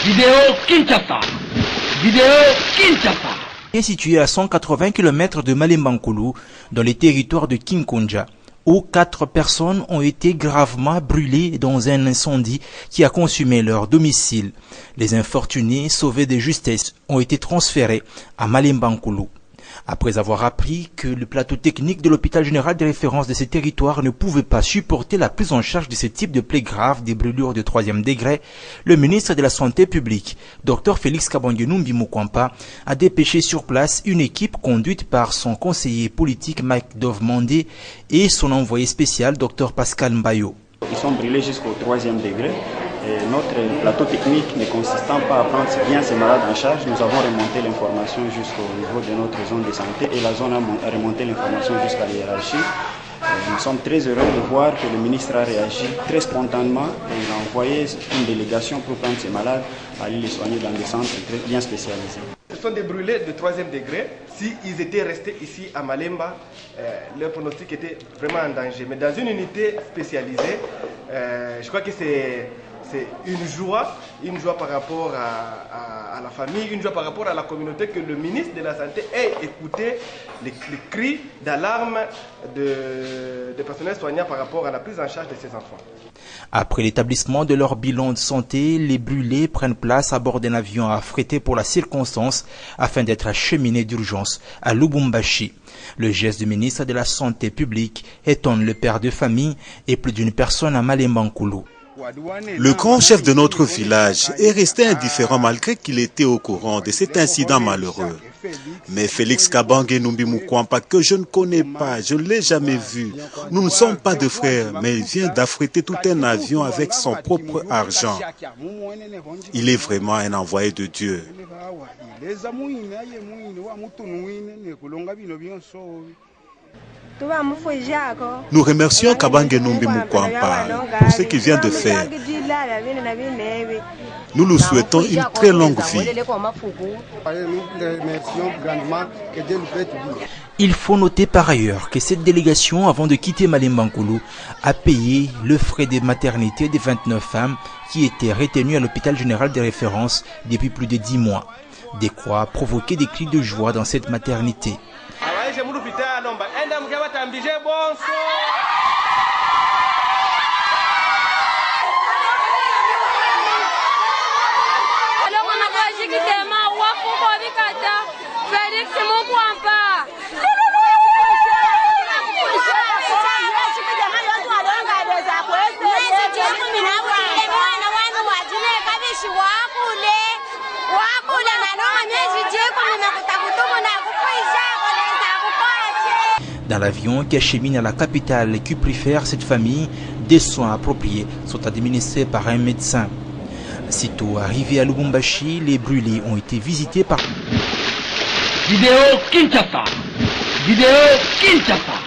Vidéo Kinshasa. Vidéo Kinshasa. Est situé à 180 km de Malemba-Nkulu, dans les territoires de Kinkonja, où 4 personnes ont été gravement brûlées dans un incendie qui a consumé leur domicile. Les infortunés, sauvés de justesse, ont été transférés à Malemba-Nkulu. Après avoir appris que le plateau technique de l'hôpital général de référence de ces territoires ne pouvait pas supporter la prise en charge de ce type de plaies graves des brûlures de 3e degré, le ministre de la Santé publique, Dr Félix Kabange-Numbi Mukwampa, a dépêché sur place une équipe conduite par son conseiller politique Mike Dove-Mandé et son envoyé spécial Dr Pascal Mbayo. Ils sont brûlés jusqu'au 3e degré. Et notre plateau technique ne consistant pas à prendre bien ces malades en charge, nous avons remonté l'information jusqu'au niveau de notre zone de santé et la zone a remonté l'information jusqu'à la hiérarchie. Nous sommes très heureux de voir que le ministre a réagi très spontanément et il a envoyé une délégation pour prendre ces malades, aller les soigner dans des centres très bien spécialisés. Ce sont des brûlés de 3e degré. S'ils étaient restés ici à Malemba, leur pronostic était vraiment en danger. Mais dans une unité spécialisée, je crois que c'est une joie par rapport à la famille, une joie par rapport à la communauté que le ministre de la Santé ait écouté les cris d'alarme des personnels soignants par rapport à la prise en charge de ces enfants. Après l'établissement de leur bilan de santé, les brûlés prennent place à bord d'un avion affrété pour la circonstance afin d'être acheminés d'urgence à Lubumbashi. Le geste du ministre de la Santé publique étonne le père de famille et plus d'une personne à Malemba-Nkulu. Le grand chef de notre village est resté indifférent malgré qu'il était au courant de cet incident malheureux. Mais Félix Kabange-Numbi Mukwampa, que je ne connais pas, je ne l'ai jamais vu. Nous ne sommes pas de frères, mais il vient d'affréter tout un avion avec son propre argent. Il est vraiment un envoyé de Dieu. Nous remercions Kabange-Numbi Mukwampa pour ce qu'il vient de faire. Nous lui souhaitons une très longue vie. Il faut noter par ailleurs que cette délégation, avant de quitter Malemba-Nkulu, a payé le frais de maternité des 29 femmes qui étaient retenues à l'hôpital général de référence depuis plus de 10 mois. De quoi provoquer des cris de joie dans cette maternité. Dans l'avion qui achemine à la capitale et qui préfère cette famille, des soins appropriés sont administrés par un médecin. Sitôt arrivés à Lubumbashi, les brûlés ont été visités par... Vidéo Kinshasa. Vidéo Kinshasa.